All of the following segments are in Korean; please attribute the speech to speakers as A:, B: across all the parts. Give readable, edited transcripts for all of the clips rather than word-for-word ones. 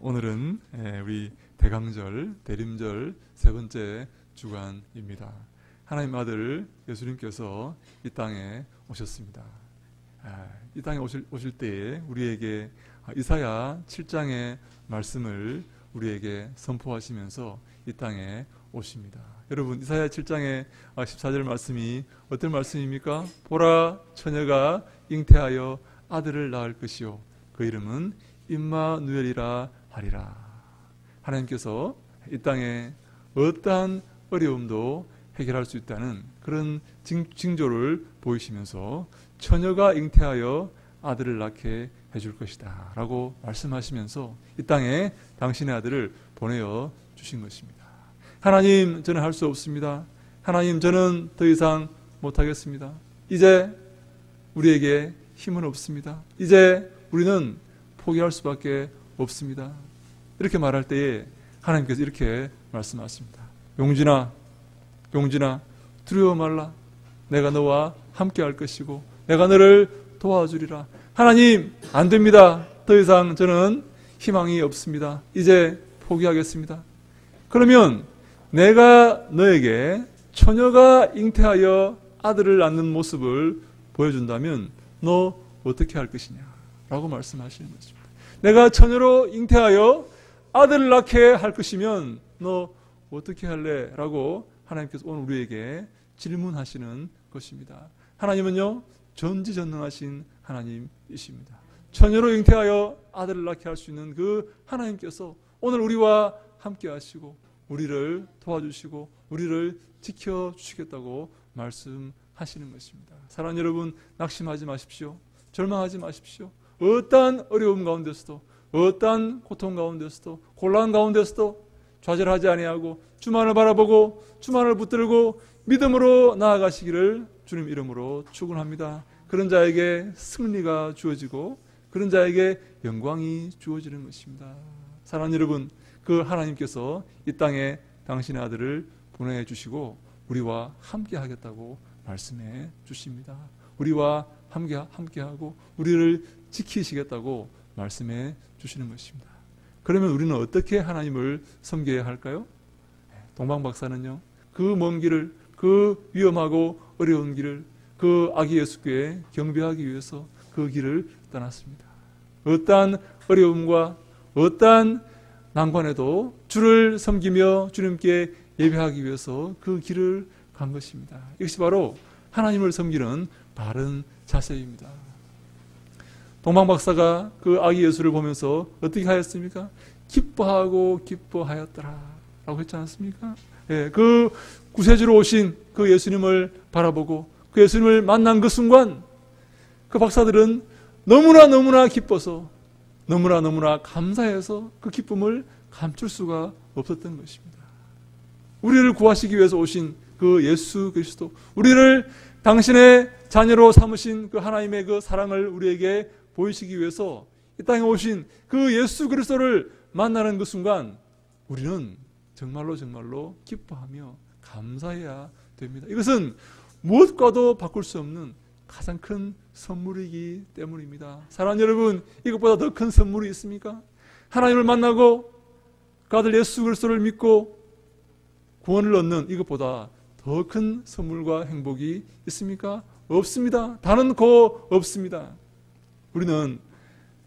A: 오늘은 우리 대강절, 대림절 세 번째 주간입니다. 하나님 아들 예수님께서 이 땅에 오셨습니다. 이 땅에 오실 때에 우리에게 이사야 7장의 말씀을 우리에게 선포하시면서 이 땅에 오십니다. 여러분, 이사야 7장의 14절 말씀이 어떤 말씀입니까? 보라, 처녀가 잉태하여 아들을 낳을 것이요 그 이름은 임마누엘이라 하리라. 하나님께서 이 땅에 어떠한 어려움도 해결할 수 있다는 그런 징조를 보이시면서 처녀가 잉태하여 아들을 낳게 해줄 것이다 라고 말씀하시면서 이 땅에 당신의 아들을 보내어 주신 것입니다. 하나님, 저는 할 수 없습니다. 하나님, 저는 더 이상 못하겠습니다. 이제 우리에게 힘은 없습니다. 이제 우리는 포기할 수밖에 없습니다. 이렇게 말할 때에 하나님께서 이렇게 말씀하십니다. 용진아, 두려워 말라. 내가 너와 함께 할 것이고 내가 너를 도와주리라. 하나님, 안 됩니다. 더 이상 저는 희망이 없습니다. 이제 포기하겠습니다. 그러면 내가 너에게 처녀가 잉태하여 아들을 낳는 모습을 보여준다면 너 어떻게 할 것이냐 라고 말씀하시는 것입니다. 내가 처녀로 잉태하여 아들을 낳게 할 것이면 너 어떻게 할래? 라고 하나님께서 오늘 우리에게 질문하시는 것입니다. 하나님은요, 전지전능하신 하나님이십니다. 처녀로 잉태하여 아들을 낳게 할 수 있는 그 하나님께서 오늘 우리와 함께 하시고 우리를 도와주시고 우리를 지켜주시겠다고 말씀하시는 것입니다. 사랑하는 여러분, 낙심하지 마십시오. 절망하지 마십시오. 어떠한 어려움 가운데서도, 어떠한 고통 가운데서도, 곤란 가운데서도 좌절하지 아니하고 주만을 바라보고 주만을 붙들고 믿음으로 나아가시기를 주님 이름으로 축원합니다. 그런 자에게 승리가 주어지고 그런 자에게 영광이 주어지는 것입니다. 사랑하는 여러분, 그 하나님께서 이 땅에 당신의 아들을 보내주시고 우리와 함께 하겠다고 말씀해 주십니다. 우리와 함께하고 우리를 지키시겠다고 말씀해 주시는 것입니다. 그러면 우리는 어떻게 하나님을 섬겨야 할까요? 동방 박사는요, 그 먼 길을, 그 위험하고 어려운 길을 그 아기 예수께 경배하기 위해서 그 길을 떠났습니다. 어떠한 어려움과 어떠한 난관에도 주를 섬기며 주님께 예배하기 위해서 그 길을 간 것입니다. 이것이 바로 하나님을 섬기는 바른 자세입니다. 동방 박사가 그 아기 예수를 보면서 어떻게 하였습니까? 기뻐하고 기뻐하였더라 라고 했지 않습니까? 예, 그 구세주로 오신 그 예수님을 바라보고 그 예수님을 만난 그 순간 그 박사들은 너무나 기뻐서 너무나 감사해서 그 기쁨을 감출 수가 없었던 것입니다. 우리를 구하시기 위해서 오신 그 예수 그리스도, 우리를 당신의 자녀로 삼으신 그 하나님의 그 사랑을 우리에게 보이시기 위해서 이 땅에 오신 그 예수 그리스도를 만나는 그 순간 우리는 정말로 기뻐하며 감사해야 됩니다. 이것은 무엇과도 바꿀 수 없는 가장 큰 선물이기 때문입니다. 사랑하는 여러분, 이것보다 더 큰 선물이 있습니까? 하나님을 만나고 그 아들 예수 그리스도를 믿고 구원을 얻는 이것보다 더 큰 선물과 행복이 있습니까? 없습니다. 단언코 없습니다. 우리는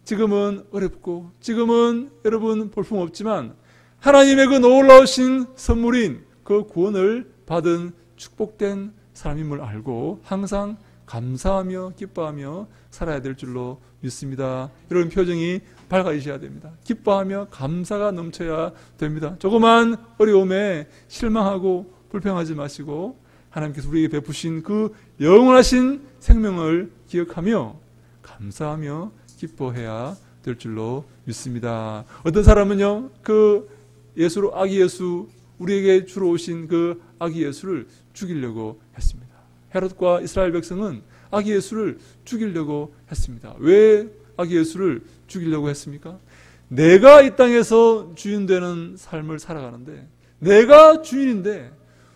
A: 지금은 어렵고 지금은 여러분 볼품없지만 하나님의 그 놀라우신 선물인 그 구원을 받은 축복된 사람임을 알고 항상 감사하며 기뻐하며 살아야 될 줄로 믿습니다. 여러분, 표정이 밝아지셔야 됩니다. 기뻐하며 감사가 넘쳐야 됩니다. 조그만 어려움에 실망하고 불평하지 마시고 하나님께서 우리에게 베푸신 그 영원하신 생명을 기억하며 감사하며 기뻐해야 될 줄로 믿습니다. 어떤 사람은요, 그 예수로 아기 예수, 우리에게 주로 오신 그 아기 예수를 죽이려고 했습니다. 헤롯과 이스라엘 백성은 아기 예수를 죽이려고 했습니다. 왜 아기 예수를 죽이려고 했습니까? 내가 이 땅에서 주인 되는 삶을 살아가는데, 내가 주인인데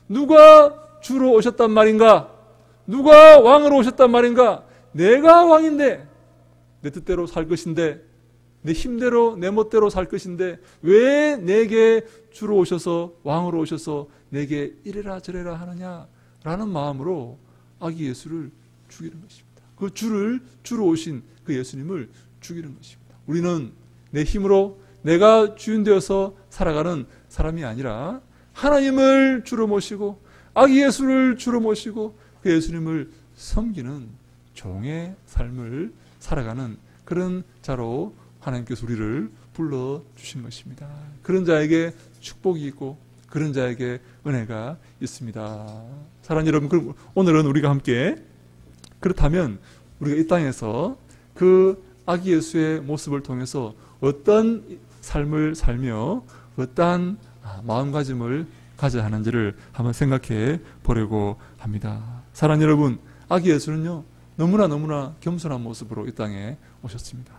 A: 누가 주로 오셨단 말인가? 누가 왕으로 오셨단 말인가? 내가 왕인데 내 뜻대로 살 것인데 내 힘대로 내 멋대로 살 것인데 왜 내게 주로 오셔서 왕으로 오셔서 내게 이래라 저래라 하느냐라는 마음으로 아기 예수를 죽이는 것입니다. 그 주로 오신 그 예수님을 죽이는 것입니다. 우리는 내 힘으로 내가 주인 되어서 살아가는 사람이 아니라 하나님을 주로 모시고 아기 예수를 주로 모시고 그 예수님을 섬기는 종의 삶을 살아가는 그런 자로 하나님께서 우리를 불러주신 것입니다. 그런 자에게 축복이 있고 그런 자에게 은혜가 있습니다. 사랑하는 여러분, 오늘은 우리가 함께 그렇다면 우리가 이 땅에서 그 아기 예수의 모습을 통해서 어떤 삶을 살며 어떠한 마음가짐을 가져야 하는지를 한번 생각해 보려고 합니다. 사랑하는 여러분, 아기 예수는요 너무나 겸손한 모습으로 이 땅에 오셨습니다.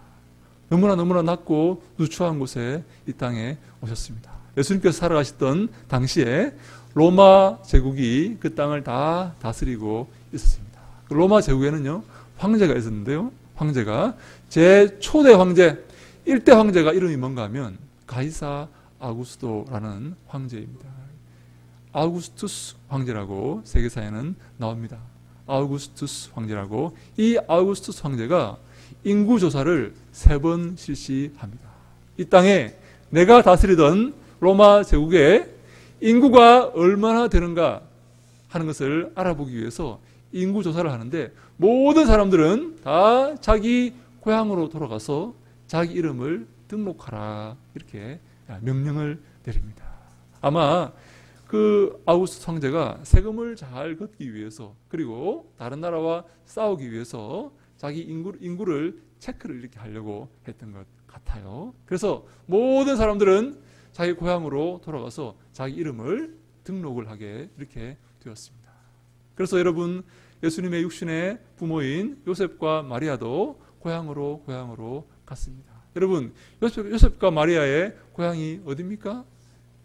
A: 너무나 낮고 누추한 곳에 이 땅에 오셨습니다. 예수님께서 살아가셨던 당시에 로마 제국이 그 땅을 다 다스리고 있었습니다. 로마 제국에는요 황제가 있었는데요, 황제가 제초대 황제 1대 황제가 이름이 뭔가 하면 가이사 아우구스토라는 황제입니다. 아우구스투스 황제라고 세계사에는 나옵니다. 아우구스투스 황제라고. 이 아우구스투스 황제가 인구조사를 3번 실시합니다. 이 땅에 내가 다스리던 로마 제국의 인구가 얼마나 되는가 하는 것을 알아보기 위해서 인구조사를 하는데 모든 사람들은 다 자기 고향으로 돌아가서 자기 이름을 등록하라 이렇게 명령을 내립니다. 아마 그 아우구스투스 황제가 세금을 잘 걷기 위해서 그리고 다른 나라와 싸우기 위해서 자기 인구를 체크를 이렇게 하려고 했던 것 같아요. 그래서 모든 사람들은 자기 고향으로 돌아가서 자기 이름을 등록을 하게 이렇게 되었습니다. 그래서 여러분, 예수님의 육신의 부모인 요셉과 마리아도 고향으로 갔습니다. 여러분, 요셉과 마리아의 고향이 어디입니까?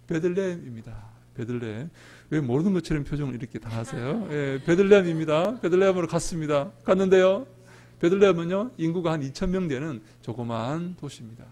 A: 베들레헴입니다. 베들레헴. 왜 모르는 것처럼 표정을 이렇게 다 하세요? 예, 베들레헴입니다. 베들레헴으로 갔습니다. 갔는데요, 베들레헴은요 인구가 한 2,000명 되는 조그마한 도시입니다.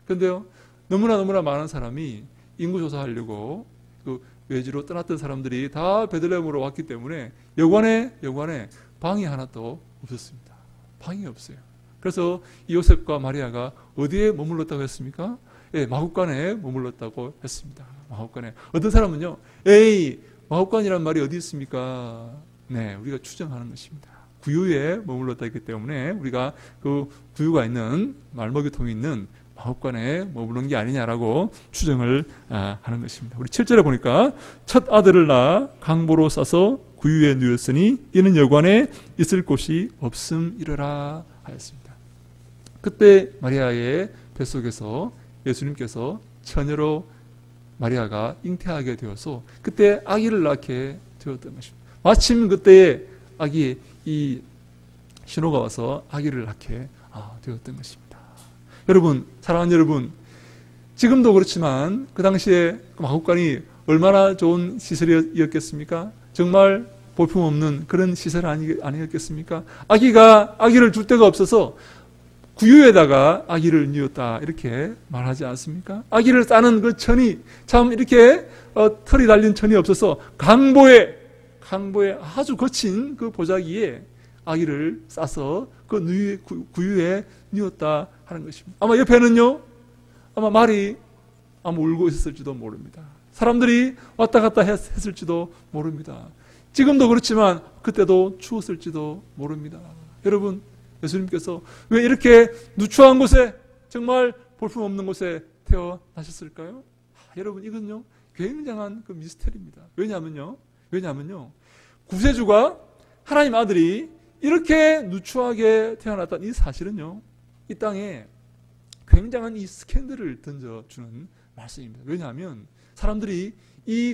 A: 그런데요 너무나 많은 사람이 인구조사하려고 그 외지로 떠났던 사람들이 다 베들레헴으로 왔기 때문에 여관에 방이 하나도 없었습니다. 방이 없어요. 그래서 요셉과 마리아가 어디에 머물렀다고 했습니까? 예, 마구간에 머물렀다고 했습니다. 마구간에. 어떤 사람은요, 에이, 마구간이란 말이 어디 있습니까? 네, 우리가 추정하는 것입니다. 구유에 머물렀다 했기 때문에 우리가 그 구유가 있는 말먹이통이 있는 마구간에 머무른 게 아니냐라고 추정을 하는 것입니다. 우리 7절에 보니까 첫 아들을 낳아 강보로 싸서 구유에 누웠으니 이는 여관에 있을 곳이 없음이러라 하였습니다. 그때 마리아의 뱃속에서 예수님께서 처녀로 마리아가 잉태하게 되어서 그때 아기를 낳게 되었던 것입니다. 마침 그때에 아기의 이 신호가 와서 아기를 낳게 되었던 것입니다. 여러분, 사랑하는 여러분, 지금도 그렇지만 그 당시에 마구간이 얼마나 좋은 시설이었겠습니까? 정말 볼품없는 그런 시설 아니었겠습니까? 아기를 줄 데가 없어서 구유에다가 아기를 뉘었다 이렇게 말하지 않습니까? 아기를 싸는 그 천이 참 이렇게 털이 달린 천이 없어서 강보에 아주 거친 그 보자기에 아기를 싸서 그 구유에 뉘었다 하는 것입니다. 아마 옆에는요, 아마 말이 아마 울고 있었을지도 모릅니다. 사람들이 왔다 갔다 했을지도 모릅니다. 지금도 그렇지만 그때도 추웠을지도 모릅니다. 여러분, 예수님께서 왜 이렇게 누추한 곳에, 정말 볼품없는 곳에 태어나셨을까요? 여러분, 이건요 굉장한 그 미스터리입니다. 왜냐하면요 구세주가 하나님 아들이 이렇게 누추하게 태어났다는 이 사실은요 이 땅에 굉장한 이 스캔들을 던져주는 말씀입니다. 왜냐하면 사람들이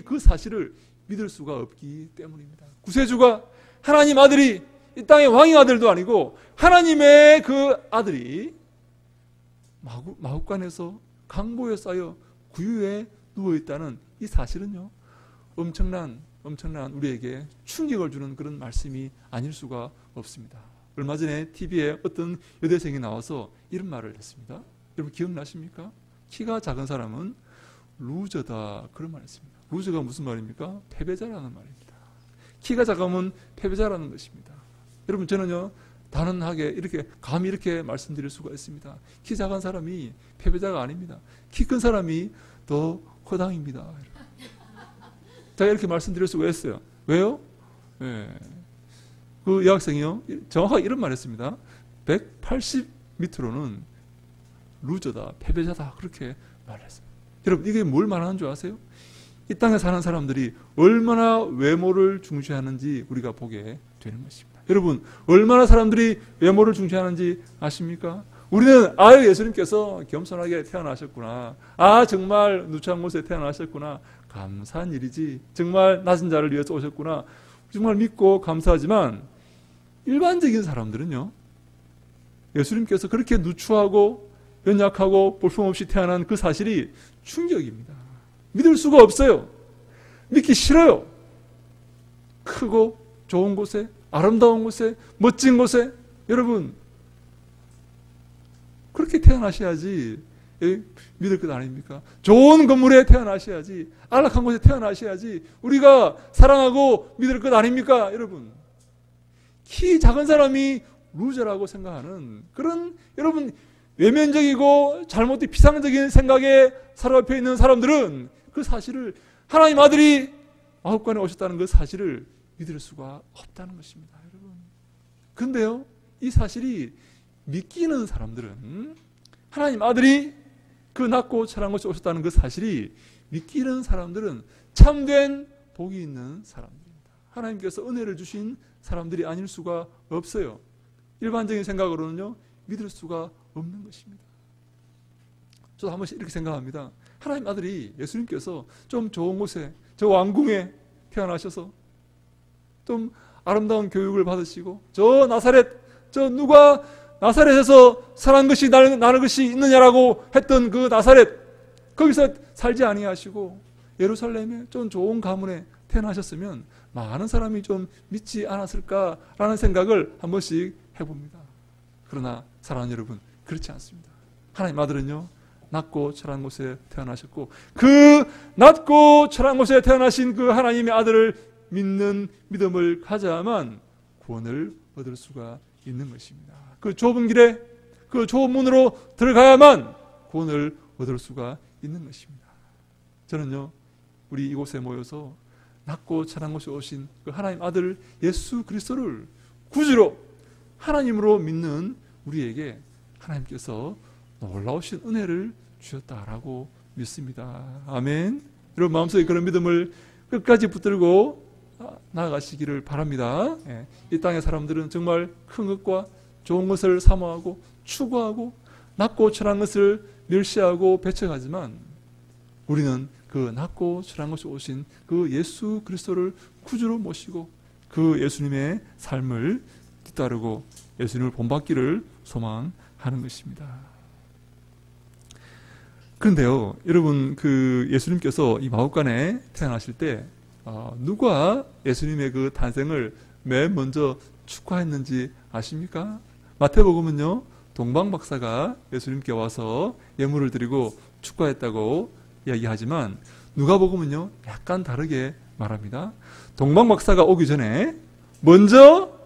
A: 그 사실을 믿을 수가 없기 때문입니다. 구세주가 하나님 아들이 이 땅의 왕의 아들도 아니고 하나님의 그 아들이 마구간에서 강보에 쌓여 구유에 누워있다는 이 사실은요 엄청난 우리에게 충격을 주는 그런 말씀이 아닐 수가 없습니다. 얼마 전에 TV에 어떤 여대생이 나와서 이런 말을 했습니다. 여러분 기억나십니까? 키가 작은 사람은 루저다, 그런 말 했습니다. 루저가 무슨 말입니까? 패배자라는 말입니다. 키가 작으면 패배자라는 것입니다. 여러분 저는요 단언하게 이렇게 감히 이렇게 말씀드릴 수가 있습니다. 키 작은 사람이 패배자가 아닙니다. 키 큰 사람이 더 허당입니다. 제가 이렇게 말씀드릴 수가 있어요. 왜요? 네. 그 여학생이요 정확하게 이런 말 했습니다. 180 밑으로는 루저다, 패배자다, 그렇게 말했어요. 여러분 이게 뭘 말하는 줄 아세요? 이 땅에 사는 사람들이 얼마나 외모를 중시하는지 우리가 보게 되는 것입니다. 여러분 얼마나 사람들이 외모를 중시하는지 아십니까? 우리는 아유 예수님께서 겸손하게 태어나셨구나, 아 정말 누추한 곳에 태어나셨구나, 감사한 일이지, 정말 낮은 자를 위해서 오셨구나, 정말 믿고 감사하지만 일반적인 사람들은요 예수님께서 그렇게 누추하고 연약하고 볼품없이 태어난 그 사실이 충격입니다. 믿을 수가 없어요. 믿기 싫어요. 크고 좋은 곳에, 아름다운 곳에, 멋진 곳에, 여러분 그렇게 태어나셔야지 믿을 것 아닙니까? 좋은 건물에 태어나셔야지, 안락한 곳에 태어나셔야지 우리가 사랑하고 믿을 것 아닙니까? 여러분 키 작은 사람이 루저라고 생각하는 그런 여러분 외면적이고 잘못된 비상적인 생각에 사로잡혀 있는 사람들은 그 사실을, 하나님 아들이 마국간에 오셨다는 그 사실을 믿을 수가 없다는 것입니다. 여러분 근데요 이 사실이 믿기는 사람들은, 하나님 아들이 그 낮고 찬란 곳에 오셨다는 그 사실이 믿기는 사람들은 참된 복이 있는 사람들입니다. 하나님께서 은혜를 주신 사람들이 아닐 수가 없어요. 일반적인 생각으로는요 믿을 수가 없는 것입니다. 저도 한 번씩 이렇게 생각합니다. 하나님 아들이 예수님께서 좀 좋은 곳에, 저 왕궁에 태어나셔서 좀 아름다운 교육을 받으시고, 저 나사렛, 저 누가 나사렛에서 살한 것이 나는 것이 있느냐라고 했던 그 나사렛, 거기서 살지 아니하시고 예루살렘에 좀 좋은 가문에 태어나셨으면 많은 사람이 좀 믿지 않았을까라는 생각을 한 번씩 해봅니다. 그러나 사랑하는 여러분 그렇지 않습니다. 하나님 아들은요 낮고 철한 곳에 태어나셨고, 그 낮고 철한 곳에 태어나신 그 하나님의 아들을 믿는 믿음을 가져야만 구원을 얻을 수가 있는 것입니다. 그 좁은 길에, 그 좁은 문으로 들어가야만 구원을 얻을 수가 있는 것입니다. 저는요 우리 이곳에 모여서 낮고 찬한 곳에 오신 그 하나님 아들 예수 그리스도를 구주로 하나님으로 믿는 우리에게 하나님께서 놀라우신 은혜를 주셨다라고 믿습니다. 아멘. 여러분 마음속에 그런 믿음을 끝까지 붙들고 나아가시기를 바랍니다. 이 땅의 사람들은 정말 큰 것과 좋은 것을 사모하고 추구하고 낮고 철한 것을 멸시하고 배척하지만 우리는 그 낮고 철한 것에 오신 그 예수 그리스도를 구주로 모시고 그 예수님의 삶을 뒤따르고 예수님을 본받기를 소망하는 것입니다. 그런데요, 여러분 그 예수님께서 이 마국간에 태어나실 때 누가 예수님의 그 탄생을 맨 먼저 축하했는지 아십니까? 마태복음은요 동방박사가 예수님께 와서 예물을 드리고 축하했다고 이야기하지만 누가복음은요 약간 다르게 말합니다. 동방박사가 오기 전에 먼저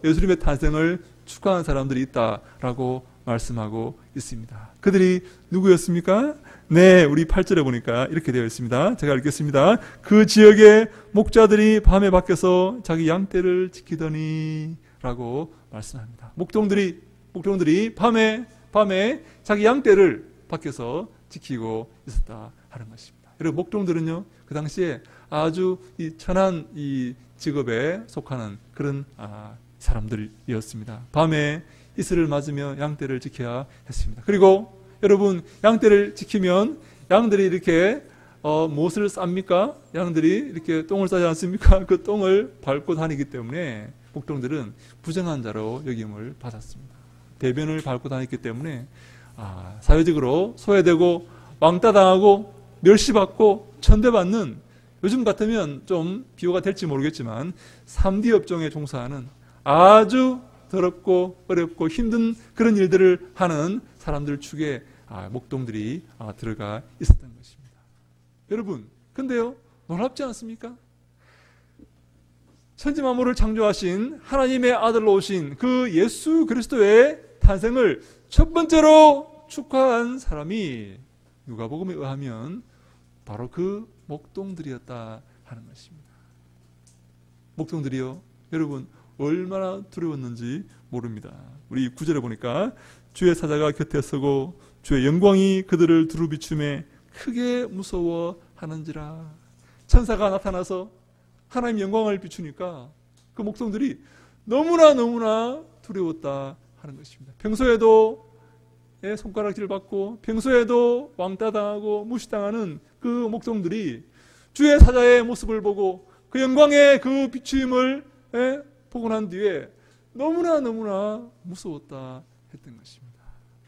A: 예수님의 탄생을 축하한 사람들이 있다라고 말씀하고 있습니다. 그들이 누구였습니까? 네, 우리 8절에 보니까 이렇게 되어 있습니다. 제가 읽겠습니다. 그 지역의 목자들이 밤에 밖에서 자기 양떼를 지키더니 라고 말씀합니다. 목동들이 밤에 자기 양떼를 밖에서 지키고 있었다 하는 것입니다. 여러분 목동들은요 그 당시에 아주 이 천한 이 직업에 속하는 그런 사람들이었습니다. 밤에 이슬을 맞으며 양떼를 지켜야 했습니다. 그리고 여러분 양떼를 지키면 양들이 이렇게 무엇을 쌉니까? 양들이 이렇게 똥을 싸지 않습니까? 그 똥을 밟고 다니기 때문에 목동들은 부정한 자로 여김을 받았습니다. 대변을 밟고 다녔기 때문에 사회적으로 소외되고 왕따당하고 멸시받고 천대받는, 요즘 같으면 좀 비유가 될지 모르겠지만 3D 업종에 종사하는 아주 더럽고 어렵고 힘든 그런 일들을 하는 사람들 축에 목동들이 들어가 있었던 것입니다. 여러분, 근데요, 놀랍지 않습니까? 천지 만물을 창조하신 하나님의 아들로 오신 그 예수 그리스도의 탄생을 첫 번째로 축하한 사람이 누가복음에 의하면 바로 그 목동들이었다 하는 것입니다. 목동들이요, 여러분 얼마나 두려웠는지 모릅니다. 우리 9절에 보니까 주의 사자가 곁에 서고 주의 영광이 그들을 두루 비추매 크게 무서워하는지라. 천사가 나타나서 하나님 영광을 비추니까 그 목동들이 너무나 두려웠다 하는 것입니다. 평소에도 손가락질 받고 평소에도 왕따 당하고 무시당하는 그 목동들이 주의 사자의 모습을 보고 그 영광의 그 비추임을 보고 난 뒤에 너무나 무서웠다 했던 것입니다.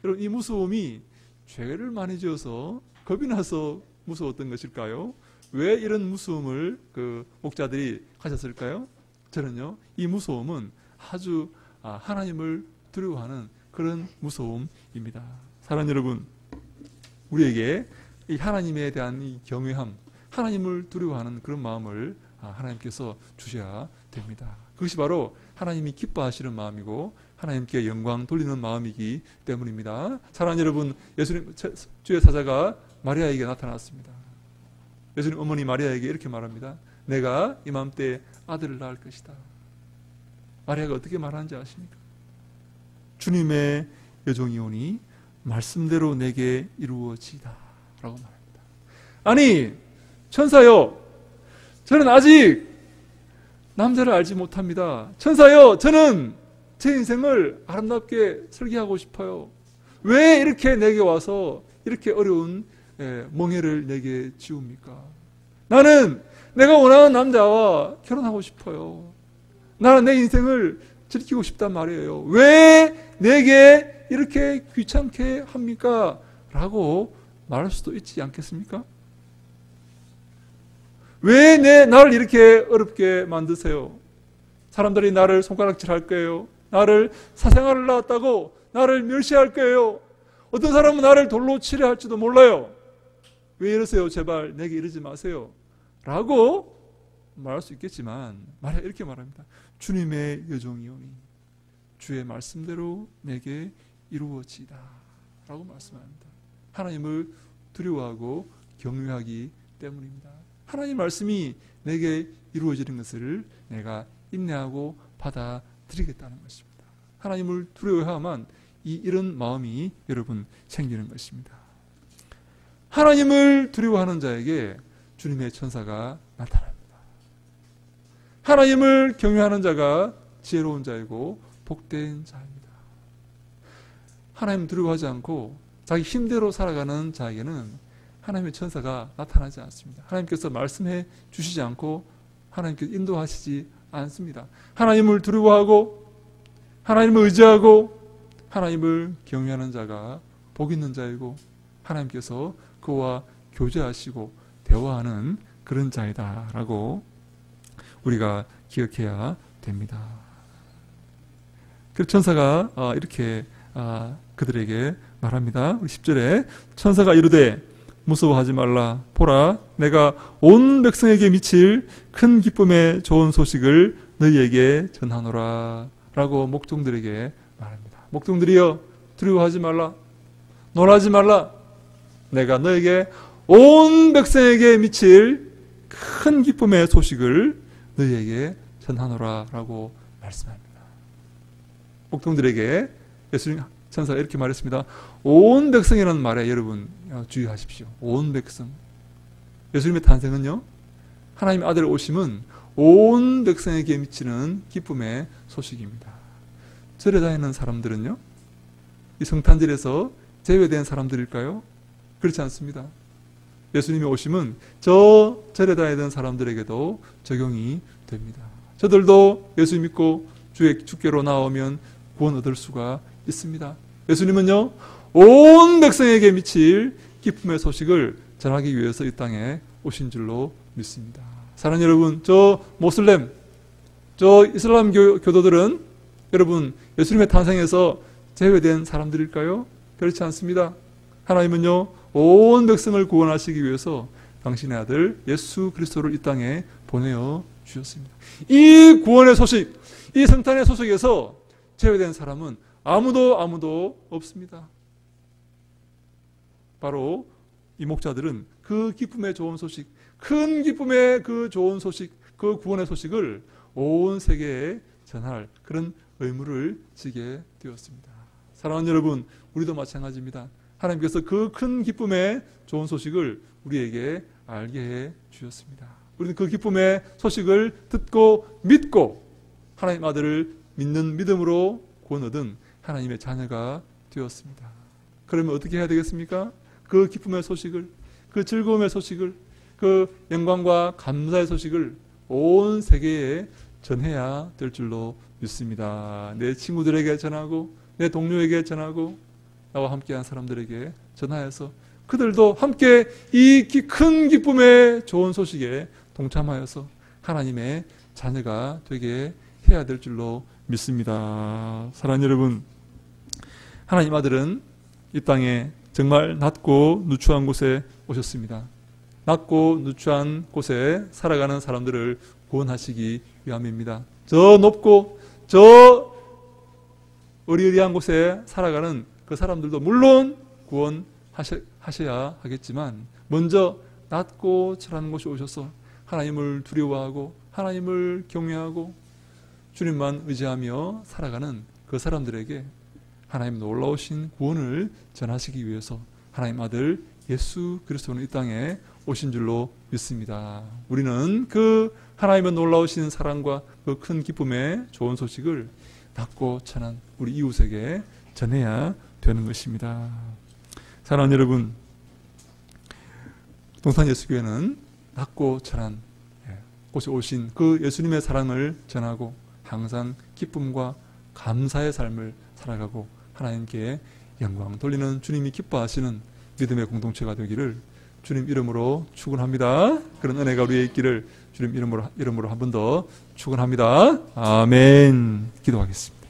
A: 여러분, 이 무서움이 죄를 많이 지어서 겁이 나서 무서웠던 것일까요? 왜 이런 무서움을 그 목자들이 가졌을까요? 저는요, 이 무서움은 아주 하나님을 두려워하는 그런 무서움입니다. 사랑하는 여러분, 우리에게 이 하나님에 대한 이 경외함, 하나님을 두려워하는 그런 마음을 하나님께서 주셔야 됩니다. 그것이 바로 하나님이 기뻐하시는 마음이고 하나님께 영광 돌리는 마음이기 때문입니다. 사랑하는 여러분, 예수님 주의 사자가 마리아에게 나타났습니다. 예수님 어머니 마리아에게 이렇게 말합니다. 내가 이맘때 아들을 낳을 것이다. 마리아가 어떻게 말하는지 아십니까? 주님의 여종이오니 말씀대로 내게 이루어지다 라고 말합니다. 아니, 천사요, 저는 아직 남자를 알지 못합니다. 천사요, 저는 제 인생을 아름답게 설계하고 싶어요. 왜 이렇게 내게 와서 이렇게 어려운 멍해를 내게 지웁니까? 나는 내가 원하는 남자와 결혼하고 싶어요. 나는 내 인생을 즐기고 싶단 말이에요. 왜 내게 이렇게 귀찮게 합니까? 라고 말할 수도 있지 않겠습니까? 왜 나를 이렇게 어렵게 만드세요? 사람들이 나를 손가락질할 거예요. 나를 사생활을 낳았다고 나를 멸시할 거예요. 어떤 사람은 나를 돌로 치려 할지도 몰라요. 왜 이러세요? 제발 내게 이러지 마세요. 라고 말할 수 있겠지만 마리아 이렇게 말합니다. 주님의 여종이오니 주의 말씀대로 내게 이루어지다 라고 말씀합니다. 하나님을 두려워하고 경외하기 때문입니다. 하나님 말씀이 내게 이루어지는 것을 내가 인내하고 받아들이겠다는 것입니다. 하나님을 두려워해야만 이런 마음이 여러분 생기는 것입니다. 하나님을 두려워하는 자에게 주님의 천사가 나타납니다. 하나님을 경외하는 자가 지혜로운 자이고 복된 자입니다. 하나님 두려워하지 않고 자기 힘대로 살아가는 자에게는 하나님의 천사가 나타나지 않습니다. 하나님께서 말씀해 주시지 않고 하나님께서 인도하시지 않습니다. 하나님을 두려워하고 하나님을 의지하고 하나님을 경외하는 자가 복 있는 자이고 하나님께서 그와 교제하시고 대화하는 그런 자이다라고 우리가 기억해야 됩니다. 그래서 천사가 이렇게 그들에게 말합니다. 우리 10절에 천사가 이르되 무서워하지 말라. 보라, 내가 온 백성에게 미칠 큰 기쁨의 좋은 소식을 너희에게 전하노라 라고 목동들에게 말합니다. 목동들이여, 두려워하지 말라. 놀라지 말라. 내가 너에게 온 백성에게 미칠 큰 기쁨의 소식을 너희에게 전하노라 라고 말씀합니다. 목동들에게 예수님 천사가 이렇게 말했습니다. 온 백성이라는 말에 여러분 주의하십시오. 온 백성. 예수님의 탄생은요, 하나님의 아들 오심은 온 백성에게 미치는 기쁨의 소식입니다. 절에 다니는 사람들은요, 이 성탄절에서 제외된 사람들일까요? 그렇지 않습니다. 예수님의 오심은 저 절에 다니던 사람들에게도 적용이 됩니다. 저들도 예수 믿고 주께로 나오면 구원 얻을 수가 있습니다. 예수님은요, 온 백성에게 미칠 기쁨의 소식을 전하기 위해서 이 땅에 오신 줄로 믿습니다. 사랑하는 여러분, 저 모슬렘, 저 이슬람 교도들은 여러분 예수님의 탄생에서 제외된 사람들일까요? 그렇지 않습니다. 하나님은요, 온 백성을 구원하시기 위해서 당신의 아들 예수 그리스도를 이 땅에 보내어 주셨습니다. 이 구원의 소식, 이 성탄의 소식에서 제외된 사람은 아무도 없습니다. 바로 이 목자들은 그 기쁨의 좋은 소식, 큰 기쁨의 그 좋은 소식, 그 구원의 소식을 온 세계에 전할 그런 의무를 지게 되었습니다. 사랑하는 여러분, 우리도 마찬가지입니다. 하나님께서 그 큰 기쁨의 좋은 소식을 우리에게 알게 해 주셨습니다. 우리는 그 기쁨의 소식을 듣고 믿고 하나님 아들을 믿는 믿음으로 구원 얻은 하나님의 자녀가 되었습니다. 그러면 어떻게 해야 되겠습니까? 그 기쁨의 소식을, 그 즐거움의 소식을, 그 영광과 감사의 소식을 온 세계에 전해야 될 줄로 믿습니다. 내 친구들에게 전하고 내 동료에게 전하고 나와 함께한 사람들에게 전하여서 그들도 함께 이 큰 기쁨의 좋은 소식에 동참하여서 하나님의 자녀가 되게 해야 될 줄로 믿습니다. 사랑하는 여러분, 하나님 아들은 이 땅에 정말 낮고 누추한 곳에 오셨습니다. 낮고 누추한 곳에 살아가는 사람들을 구원하시기 위함입니다. 저 높고 저 어리어리한 곳에 살아가는 그 사람들도 물론 구원하셔야 하겠지만 먼저 낮고 철한 곳에 오셔서 하나님을 두려워하고 하나님을 경외하고 주님만 의지하며 살아가는 그 사람들에게 하나님 놀라우신 구원을 전하시기 위해서 하나님 아들 예수 그리스도는 이 땅에 오신 줄로 믿습니다. 우리는 그 하나님의 놀라우신 사랑과 그 큰 기쁨의 좋은 소식을 낮고 천한 우리 이웃에게 전해야 되는 것입니다. 사랑하는 여러분, 동산예수교회는 낮고 천한 곳에 오신 그 예수님의 사랑을 전하고 항상 기쁨과 감사의 삶을 살아가고 하나님께 영광 돌리는 주님이 기뻐하시는 믿음의 공동체가 되기를 주님 이름으로 축원합니다. 그런 은혜가 우리의 있기를 주님 이름으로 한 번 더 축원합니다. 아멘. 기도하겠습니다.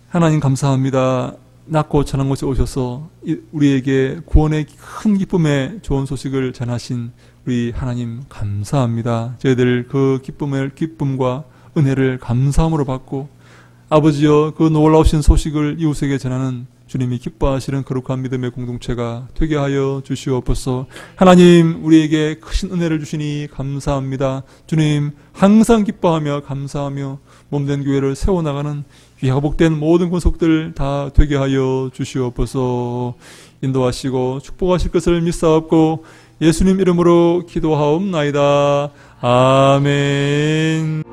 A: 하나님 감사합니다. 낮고 천한 곳에 오셔서 우리에게 구원의 큰 기쁨의 좋은 소식을 전하신 우리 하나님 감사합니다. 저희들 그 기쁨과 은혜를 감사함으로 받고 아버지여 그 놀라우신 소식을 이웃에게 전하는 주님이 기뻐하시는 거룩한 믿음의 공동체가 되게 하여 주시옵소서. 하나님 우리에게 크신 은혜를 주시니 감사합니다. 주님 항상 기뻐하며 감사하며 몸된 교회를 세워나가는 귀하고 복된 모든 권속들 다 되게 하여 주시옵소서. 인도하시고 축복하실 것을 믿사옵고 예수님 이름으로 기도하옵나이다. 아멘.